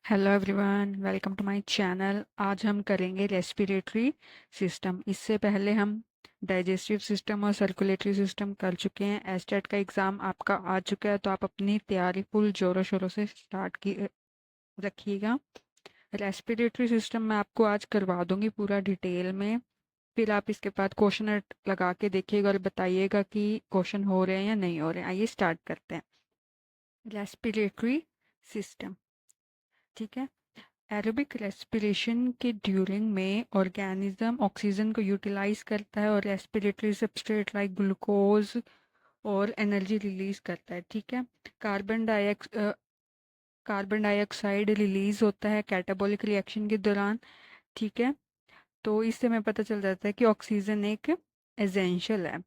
Hello everyone, welcome to my channel. आज हम करेंगे रेस्पिरेटरी सिस्टम। इससे पहले हम डाइजेस्टिव सिस्टम और सर्कुलेटरी सिस्टम कर चुके हैं। एस्टेट का एग्ज़ाम आपका आ चुका है, तो आप अपनी तैयारी फुल जोरों शोरों से स्टार्ट की रखिएगा। रेस्पिरेटरी सिस्टम मैं आपको आज करवा दूंगी पूरा डिटेल में। फिर आप इसके बाद क्वेश्चन लगा के देखिएगा और बताइएगा कि क्वेश्चन हो रहे हैं या नहीं हो रहे हैं। आइए स्टार्ट करते हैं। रेस्पिरेटरी सिस्टम, ठीक है। एरोबिक रेस्पिरेशन के ड्यूरिंग में ऑर्गेनिज्म ऑक्सीजन को यूटिलाइज करता है और रेस्पिरेटरी सबस्ट्रेट लाइक ग्लूकोज और एनर्जी रिलीज करता है, ठीक है। कार्बन डाइऑक्स कार्बन डाइऑक्साइड रिलीज होता है कैटाबॉलिक रिएक्शन के दौरान, ठीक है। तो इससे हमें पता चल जाता है कि ऑक्सीजन एक एसेंशियल है।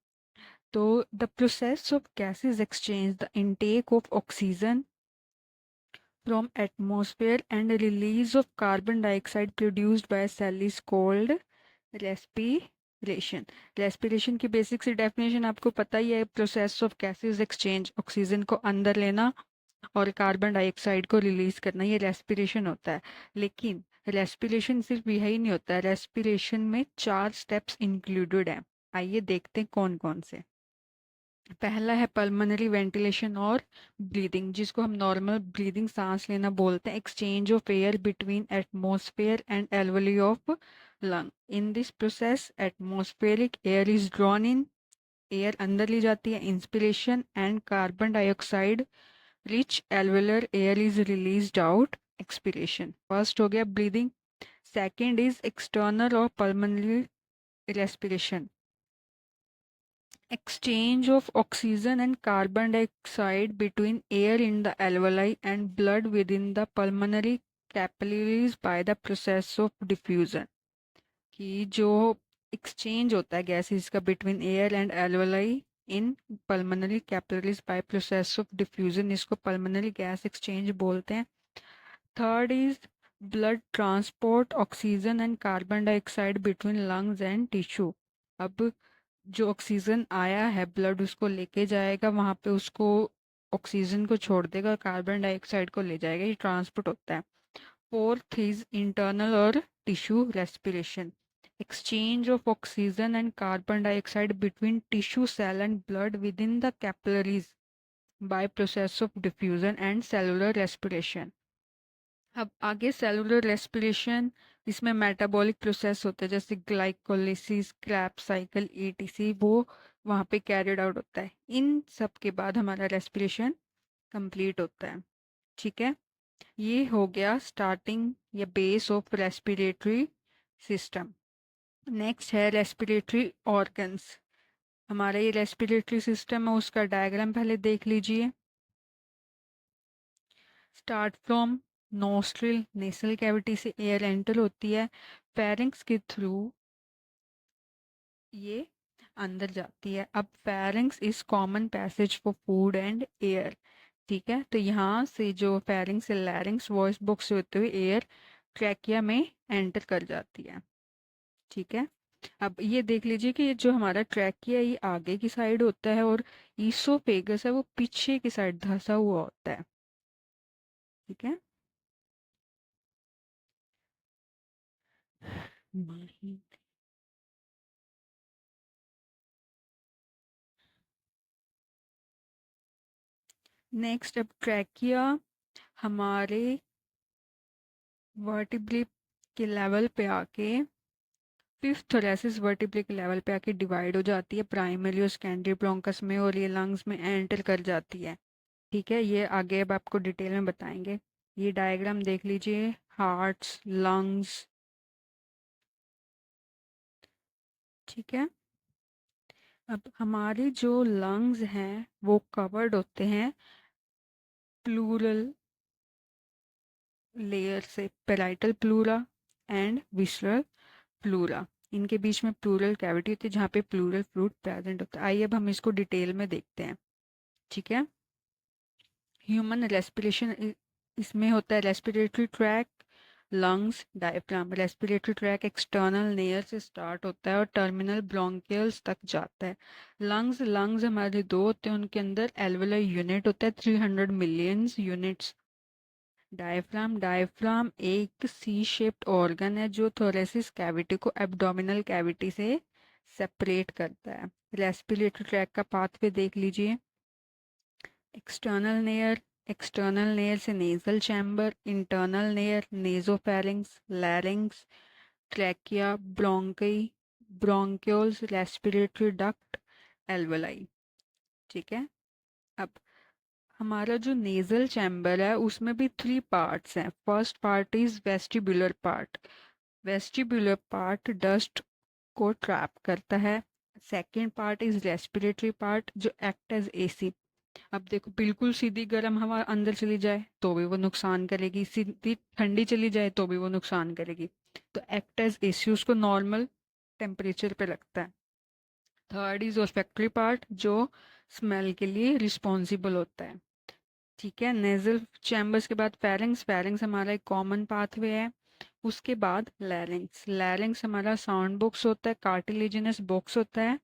तो the process of gases exchange, the intake of oxygen from atmosphere and release of carbon dioxide produced by cell is called respiration. Respiration की बेसिक सी डेफिनेशन आपको पता ही है। Process of gases exchange, oxygen को अंदर लेना और कार्बन डाइऑक्साइड को release करना, ये रेस्पिरेशन होता है। लेकिन रेस्पिरेशन सिर्फ यही नहीं होता है, रेस्पिरेशन में 4 स्टेप्स इंक्लूडेड हैं। आइए देखते हैं कौन कौन से। पहला है पल्मोनरी वेंटिलेशन और ब्रीदिंग, जिसको हम नॉर्मल ब्रीदिंग सांस लेना बोलते हैं। Exchange of air between atmosphere and alveoli of lung. In this process atmospheric air is drawn in, air अंदर ली जाती है, inspiration, and carbon dioxide rich alveolar air is released out, expiration. First हो गया ब्रीदिंग। सेकेंड इज एक्सटर्नल और pulmonary respiration, exchange of oxygen and carbon dioxide between air in the alveoli and blood within the pulmonary capillaries by the process of diffusion। कि जो exchange होता है gases का between air and alveoli in pulmonary capillaries by process of diffusion, इसको pulmonary gas exchange बोलते हैं। Third is blood transport oxygen and carbon dioxide between lungs and tissue. अब जो ऑक्सीजन आया है ब्लड उसको लेके जाएगा वहां पे, उसको ऑक्सीजन को छोड़ देगा और कार्बन डाइऑक्साइड को ले जाएगा, ये ट्रांसपोर्ट होता है। फोर्थ इज इंटरनल और tissue respiration, exchange of oxygen and carbon dioxide between tissue cell and blood within the capillaries by process of diffusion and cellular respiration. अब आगे सेलुलर रेस्पिरेशन, इसमें मेटाबॉलिक प्रोसेस होता है जैसे glycolysis, Krebs cycle, etc, वो वहाँ पे carried out होता है। इन सब के बाद हमारा रेस्पिरेशन कंप्लीट होता है, ठीक है। ये हो गया स्टार्टिंग या base of respiratory system. Next है रेस्पिरेटरी ऑर्गन्स। हमारा ये रेस्पिरेटरी सिस्टम है, उसका डायग्राम पहले देख लीजिए। Start from nostril, nasal cavity से एयर एंटर होती है, फेरिंक्स के थ्रू ये अंदर जाती है। अब pharynx is common passage for food and air, ठीक है। तो यहाँ से जो फेरिंक्स से लैरिंक्स वॉइस बॉक्स से होते हुए एयर ट्रैकिया में एंटर कर जाती है, ठीक है। अब ये देख लीजिए कि ये जो हमारा ट्रैकिया ये आगे की साइड होता है और ईसोफेगस है वो पीछे की साइड धंसा हुआ होता है, ठीक है। नेक्स्ट, अब ट्रैकिया हमारे वर्टिब्रे के लेवल पे आके फिफ्थ थोरेसिस वर्टिब्रे के लेवल पे आके डिवाइड हो जाती है प्राइमरी और सेकेंडरी ब्रोंकस में, और ये लंग्स में एंटर कर जाती है, ठीक है। ये आगे अब आपको डिटेल में बताएंगे। ये डायग्राम देख लीजिए, हार्ट्स, लंग्स, ठीक है। अब हमारे जो लंग्स हैं वो कवर्ड होते हैं प्लूरल लेयर से, parietal pleura and visceral pleura. इनके बीच में प्लूरल कैविटी होती है जहाँ पे प्लूरल फ्लूइड प्रेजेंट होता है। आइए अब हम इसको डिटेल में देखते हैं, ठीक है। ह्यूमन रेस्पिरेशन, इसमें होता है respiratory tract, lungs, diaphragm. Respiratory tract external near से स्टार्ट होता है और टर्मिनल ब्रोंकियल्स तक जाता है। लंग्स लंग्स हमारे दो होते हैं, उनके अंदर एल्वेलर यूनिट होता है 300 मिलियंस यूनिट्स, डायफ्राम एक सी शेप्ड ऑर्गन है जो थोरेसिस कैविटी को एब्डोमिनल कैविटी से सेपरेट करता है। रेस्पिरेटरी ट्रैक का पाथवे देख लीजिए। एक्सटर्नल नेयर से nasal chamber, internal near nasopharynx, लैरिंग्स, trachea, bronchi, bronchioles, respiratory duct, alveoli. ठीक है। अब हमारा जो नेजल चैम्बर है उसमें भी 3 पार्ट्स हैं। First part is vestibular part. Vestibular part dust को ट्रैप करता है। Second part is respiratory part जो एक्ट एज एसी। अब देखो, बिल्कुल सीधी गर्म हवा अंदर चली जाए तो भी वो नुकसान करेगी, सीधी ठंडी चली जाए तो भी वो नुकसान करेगी। तो एक्ट एज एसी उसको नॉर्मल टेम्परेचर पे रखता है। थर्ड इज ओल्फैक्टरी पार्ट जो स्मेल के लिए रिस्पॉन्सिबल होता है। ठीक है। नेजल चैम्बर्स के बाद फेरिंग्स। फेरिंग्स हमारा एक कॉमन पाथवे है। उसके बाद लैरिंग्स। लैरिंग्स हमारा साउंड बॉक्स होता है, कार्टिलेजिनस बॉक्स होता है।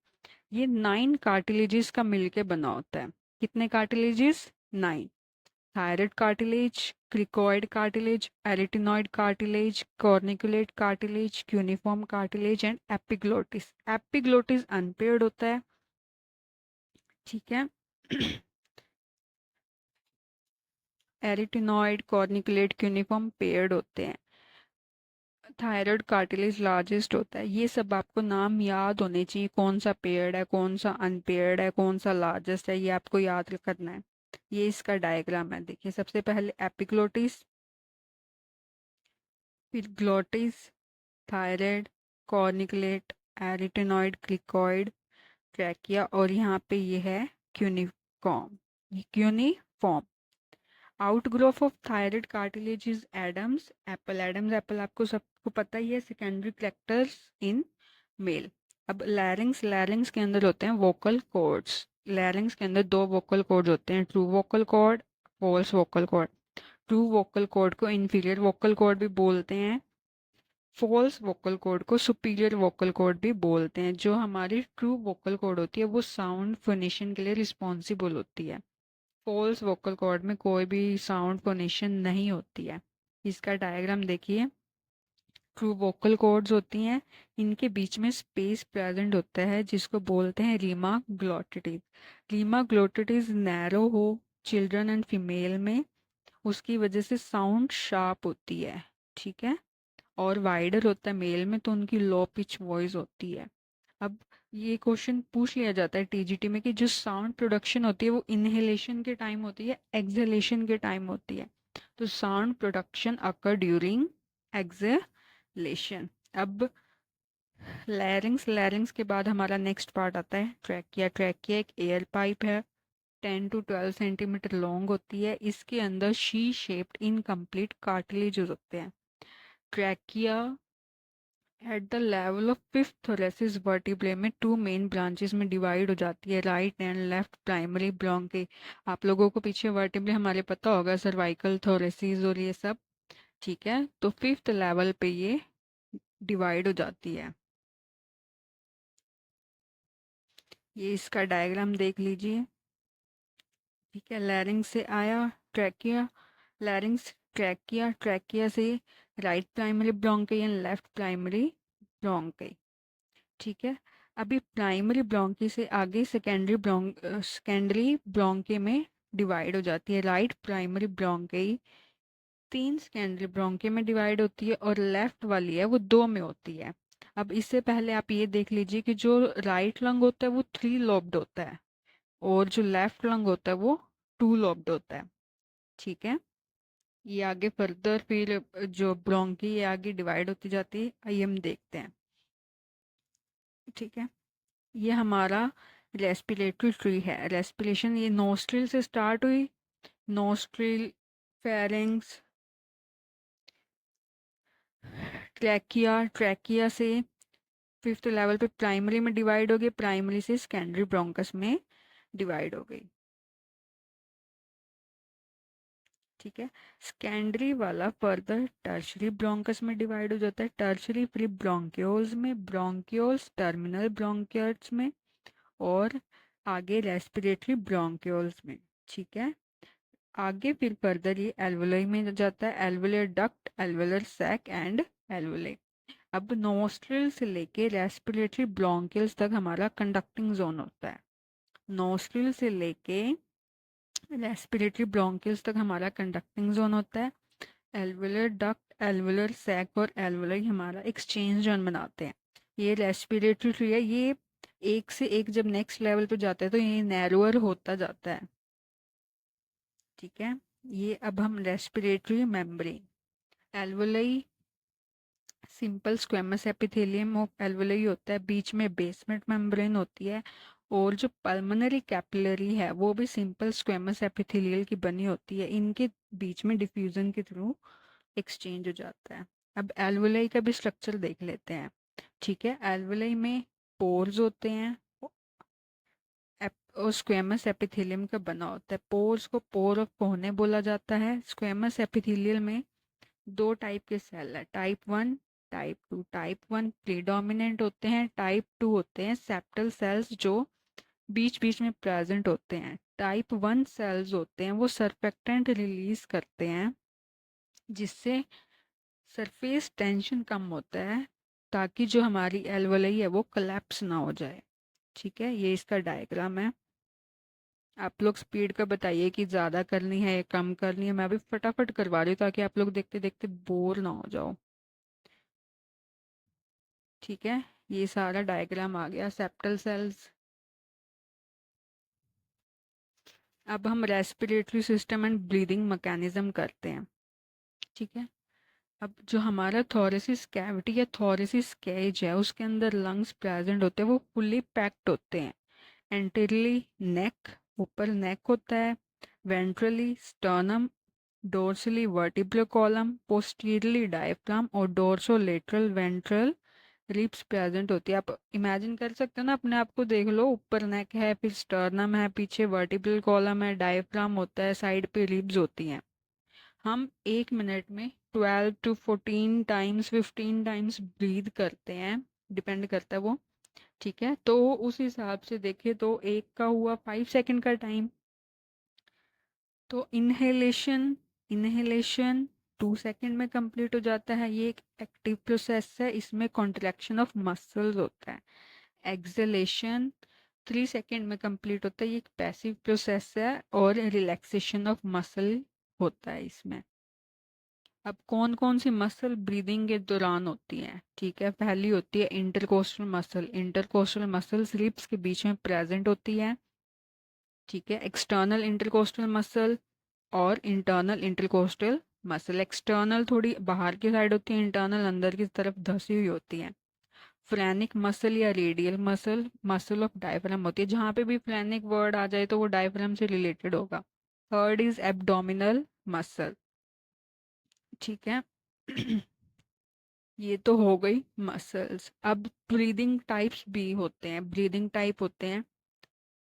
ये 9 कार्टिलेजेस का मिलके बना होता है। कितने cartilages? 9। Thyroid cartilage, cricoid cartilage, arytenoid cartilage, corniculate cartilage, cuneiform cartilage and epiglottis. Epiglottis unpaired होता है। ठीक है। एरिटिनॉइड, कॉर्निकुलेट, क्यूनिफॉर्म पेयर्ड होते हैं। थायराइड कार्टिलेज लार्जेस्ट होता है। ये सब आपको नाम याद होने चाहिए, कौन सा पेयर्ड है, कौन सा अनपेयर्ड है, कौन सा लार्जेस्ट है, ये आपको याद करना है। ये इसका डायग्राम है। देखिए, सबसे पहले एपिग्लोटिस, फिर glottis, thyroid, corniculate, एरिटेनॉइड, cricoid, trachea और यहाँ पे ये है क्यूनिफॉर्म। ये cuneiform. Outgrowth of thyroid cartilage is Adam's apple. Adam's apple आपको सबको पता ही है। Secondary collectors in male. अब लैरिंग्स। लैरिंग्स के अंदर होते हैं वोकल कॉर्ड्स। लैरिंग्स के अंदर 2 वोकल कॉर्ड होते हैं, true vocal cord, false vocal cord. True vocal cord को इंफीरियर वोकल कॉर्ड भी बोलते हैं। फॉल्स वोकल कॉर्ड को सुपीरियर वोकल कॉर्ड भी बोलते हैं। जो हमारी ट्रू वोकल कॉर्ड होती है वो साउंड फोनेशन के लिए रिस्पॉन्सिबल होती है। फॉल्स वोकल कॉर्ड में कोई भी साउंड फोनेशन नहीं होती है। इसका डायग्राम देखिए। ट्रू वोकल कॉर्ड्स होती हैं, इनके बीच में स्पेस प्रेजेंट होता है जिसको बोलते हैं रीमा ग्लोटिटिस। रीमा ग्लोटिटिस नैरो हो चिल्ड्रन एंड फीमेल में, उसकी वजह से साउंड शार्प होती है। ठीक है। और वाइडर होता है मेल में, तो उनकी लो पिच वॉइस होती है। अब ये क्वेश्चन पूछ लिया जाता है टीजीटी में कि जो साउंड प्रोडक्शन होती है वो इनहेलेशन के टाइम होती है, एक्सहेलेशन के टाइम होती है। तो साउंड प्रोडक्शन अकर ड्यूरिंग एक्सहेलेशन। अब लैरिंग्स। लैरिंग्स के बाद हमारा नेक्स्ट पार्ट आता है ट्रैकिया। ट्रैकिया एक एयर पाइप है, 10 to 12 सेंटीमीटर लॉन्ग होती है। इसके अंदर शी शेप्ड इनकम्प्लीट कार्टिलेजेस होते हैं। Trachea at the level of fifth thoracic vertebrae में 2 मेन ब्रांचेस में डिवाइड हो जाती है, right and left primary bronchi. आप लोगों को पीछे वर्टिब्रे हमारे पता होगा, सर्वाइकल थोरेसिस और ये सब। ठीक है। तो 5th लेवल पे ये डिवाइड हो जाती है। ये इसका डायग्राम देख लीजिए। ठीक है। लैरिंग्स से आया ट्रैकिया, लैरिंग्स, ट्रैकिया, ट्रैकिया से right primary bronchi and left primary bronchi. ठीक है। अभी प्राइमरी ब्रोंकी से आगे सेकेंडरी ब्रोंकी में डिवाइड हो जाती है। Right primary bronchi 3 secondary bronchi में डिवाइड होती है और लेफ्ट वाली है वो 2 में होती है। अब इससे पहले आप ये देख लीजिए कि जो राइट लंग होता है वो 3 लोब्ड होता है और जो लेफ्ट लंग होता है वो 2 लोब्ड होता है। ठीक है। ये आगे फर्दर फिर जो ब्रोंकी ये आगे डिवाइड होती जाती है, आइए हम देखते हैं। ठीक है। ये हमारा रेस्पिरेटरी ट्री है। रेस्पिरेशन ये नोस्ट्रिल से स्टार्ट हुई, नोस्ट्रिल, फेरिंग्स, ट्रैकिया, ट्रैकिया से 5th लेवल पे प्राइमरी में डिवाइड हो गई, प्राइमरी से सेकेंडरी ब्रोंकस में डिवाइड हो गई। ठीक है। सेकेंडरी वाला फर्दर टर्शरी ब्रोंकस में डिवाइड हो जाता है, टर्शरी फिर ब्रोंक्योल्स में, ब्रोंक्योल्स टर्मिनल ब्रोंकियर्स में और आगे रेस्पिरेटरी ब्रोंक्योल्स में। ठीक है। आगे फिर फर्दर ये एल्वुलाई में जाता है, alveolar duct, alveolar sac and alveoli. अब नोस्ट्रिल से लेके रेस्पिरेटरी ब्रोंकियल्स तक हमारा कंडक्टिंग जोन होता है। नोस्ट्रिल से लेके रेस्पिरेटरी ब्रोंकियल्स तक हमारा कंडक्टिंग जोन होता है। एल्वुलर डक्ट, एल्वुलर सैक और एल्वुलाई हमारा एक्सचेंज जोन बनाते हैं। ये रेस्पिरेटरी ट्री है, ये एक से एक जब नेक्स्ट लेवल पे जाता है तो ये नैरोअर होता जाता है। ठीक है, ये अब हम respiratory membrane, alveoli simple squamous epithelium of alveoli होता है, बीच में बेसमेंट मेम्ब्रेन होती है, और जो पल्मोनरी कैपिलरी है वो भी सिंपल स्क्वेमस एपिथेलियल की बनी होती है। इनके बीच में डिफ्यूजन के थ्रू एक्सचेंज हो जाता है। अब एल्वुलाई का भी स्ट्रक्चर देख लेते हैं। ठीक है, एल्वुलाई में पोर्स होते हैं और स्क्वेमस एपिथेलियम का बना होता है। पोर्स को पोर ऑफ कोहने बोला जाता है। स्क्वेमस एपिथेलियल में दो टाइप के सेल है, टाइप 1, टाइप 2। टाइप 1 प्रीडोमिनेंट होते हैं, टाइप 2 होते हैं सेप्टल सेल्स जो बीच बीच में प्रेजेंट होते हैं। टाइप 1 सेल्स होते हैं वो सरफेक्टेंट रिलीज करते हैं जिससे सरफेस टेंशन कम होता है, ताकि जो हमारी एल्वुलाई है वो कोलैप्स ना हो जाए। ठीक है, ये इसका डायग्राम है। आप लोग स्पीड का बताइए कि ज़्यादा करनी है या कम करनी है, मैं अभी फटाफट करवा रही हूँ ताकि आप लोग देखते देखते बोर ना हो जाओ। ठीक है, ये सारा डायग्राम आ गया सेप्टल सेल्स। अब हम respiratory system and breathing mechanism करते हैं। ठीक है, अब जो हमारा थोरेसिस कैविटी या थोरेसिस केज है उसके अंदर लंग्स प्रेजेंट होते हैं, वो फुल्ली पैक्ड होते हैं। एंटीरियरली नेक, ऊपर नेक होता है, ventrally sternum, dorsally vertebral column, posteriorly diaphragm और डोर्सोलेटरल वेंट्रल रिब्स प्रेजेंट होती है। आप इमेजिन कर सकते हो ना, अपने आप को देख लो, ऊपर नेक है, फिर स्टर्नम है, पीछे वर्टिब्रल कॉलम है, डायफ्राम होता है, साइड पे रिब्स होती हैं। हम 1 मिनट में 12 to 14 टाइम्स 15 टाइम्स ब्रीद करते हैं, डिपेंड करता है वो। ठीक है, तो उस हिसाब से देखें तो एक का हुआ 5 सेकंड का टाइम। तो इनहेलेशन, इनहेलेशन 2 सेकंड में कंप्लीट हो जाता है, ये एक एक्टिव प्रोसेस है, इसमें कॉन्ट्रैक्शन ऑफ मसल्स होता है। एक्सलेशन 3 सेकंड में कंप्लीट होता है, ये एक पैसिव प्रोसेस है और रिलैक्सेशन ऑफ मसल होता है इसमें। अब कौन कौन सी मसल ब्रीदिंग के दौरान होती है? ठीक है, पहली होती है intercostal muscle. Intercostal muscles ribs के बीच में प्रेजेंट होती है। ठीक है, एक्सटर्नल इंटरकोस्टल मसल और इंटरनल इंटरकोस्टल मसल। एक्सटर्नल थोड़ी बाहर की साइड होती है, इंटरनल अंदर की तरफ धसी हुई होती है। फ्लैनिक मसल या radial muscle, muscle of diaphragm होती है। जहाँ पे भी फ्लैनिक वर्ड आ जाए तो वो डायफ्राम से रिलेटेड होगा। Third is abdominal muscle. ठीक है ये तो हो गई मसल्स। अब ब्रीदिंग टाइप्स भी होते हैं, ब्रीदिंग टाइप होते हैं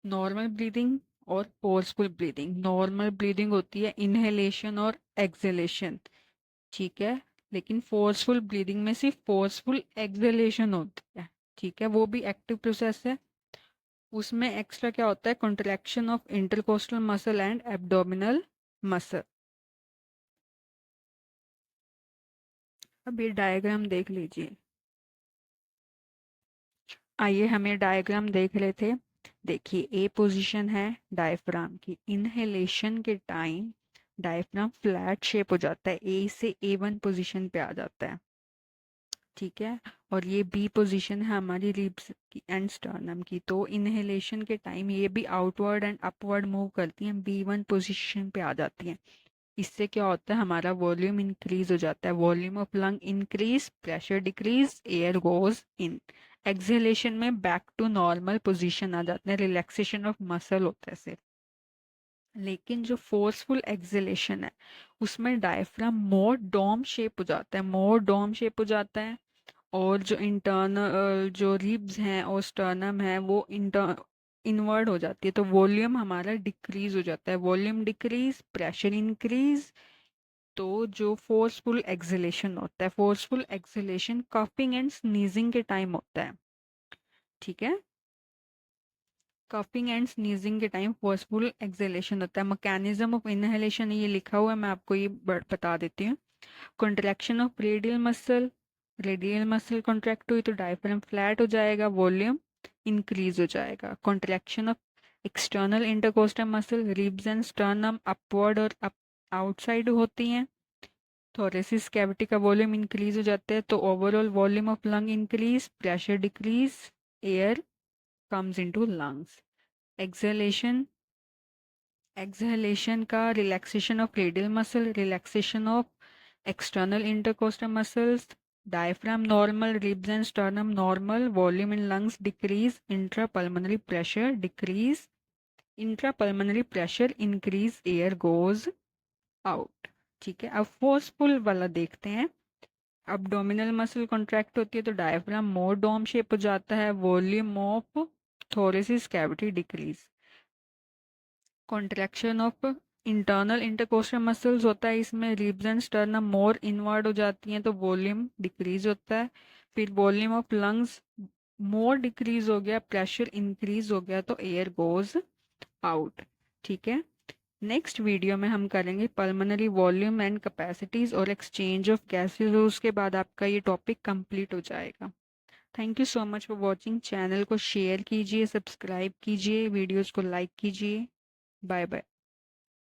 नॉर्मल ब्रीदिंग और फोर्सफुल ब्रीदिंग। नॉर्मल ब्रीदिंग होती है इनहेलेशन और एक्सहेलेशन। ठीक है, लेकिन फोर्सफुल ब्रीदिंग में सिर्फ फोर्सफुल एक्सहेलेशन होती है। ठीक है, वो भी एक्टिव प्रोसेस है। उसमें एक्स्ट्रा क्या होता है, contraction of intercostal muscle and abdominal muscle. अब ये डायग्राम देख लीजिए। आइए हम ये डायग्राम देख रहे थे। देखिए, ए पोजीशन है डायफ्राम की। इनहेलेशन के टाइम डायफ्राम फ्लैट शेप हो जाता है, ए से A1 पोजीशन पे आ जाता है। ठीक है, और ये बी पोजीशन है हमारी रिब्स की एंड स्टर्नम की। तो इनहेलेशन के टाइम ये भी आउटवर्ड एंड अपवर्ड मूव करती हैं, B1 पोजीशन पे आ जाती हैं। इससे क्या होता है, हमारा वॉल्यूम इंक्रीज हो जाता है। Volume of lung increase, pressure decrease, air goes in. Exhalation में बैक टू नॉर्मल पोजीशन आ जाते हैं, रिलैक्सेशन ऑफ मसल होता है सिर्फ। लेकिन जो फोर्सफुल एक्सहेलेशन है उसमें डायफ्राम मोर डोम शेप हो जाता है, मोर डोम शेप हो जाता है। और जो इंटरनल जो रिब्स हैं और स्टर्नम है वो इनवर्ड हो जाती है, तो वॉल्यूम हमारा डिक्रीज हो जाता है। Volume decrease, pressure increase. तो जो फोर्सफुल एक्सहेलेशन होता है, forceful exhalation coughing and sneezing के टाइम होता है। ठीक है, कफिंग एंड स्नीजिंग के टाइम फोर्सफुल एक्सहेलेशन होता है। मैकेनिज्म ऑफ इनहेलेशन ये लिखा हुआ है, मैं आपको ये बता देती हूँ। Contraction of radial muscle contract हुई तो डायफ्राम फ्लैट हो जाएगा, वॉल्यूम इंक्रीज हो जाएगा। Contraction of external intercostal muscle, ribs and sternum upward और आउटसाइड होती हैं, थोरेसिस कैविटी का वॉल्यूम इंक्रीज हो जाता है, तो overall volume of lung increase, pressure decrease, air comes into lungs. Exhalation exhalation का relaxation of radial muscle, relaxation of external intercostal muscles, diaphragm normal, ribs and sternum normal, volume in lungs decrease, intrapulmonary pressure decrease, intrapulmonary pressure increase, air goes out। ठीक है, अब forceful वाला देखते हैं। abdominal muscle contract होती है तो diaphragm मोर dome shape हो जाता है, volume of thoracic cavity decrease. Contraction of internal intercostal muscles होता है, इसमें ribs and sternum more inward हो जाती हैं तो वॉल्यूम डिक्रीज होता है। फिर volume of lungs more decrease हो गया, प्रेशर इंक्रीज हो गया तो एयर गोज आउट। ठीक है, नेक्स्ट वीडियो में हम करेंगे पल्मोनरी वॉल्यूम एंड कैपेसिटीज और एक्सचेंज ऑफ गैसेज, और उसके बाद आपका ये टॉपिक कंप्लीट हो जाएगा। Thank you so much for watching. Channel को शेयर कीजिए, सब्सक्राइब कीजिए, वीडियोज़ को लाइक कीजिए। Bye bye.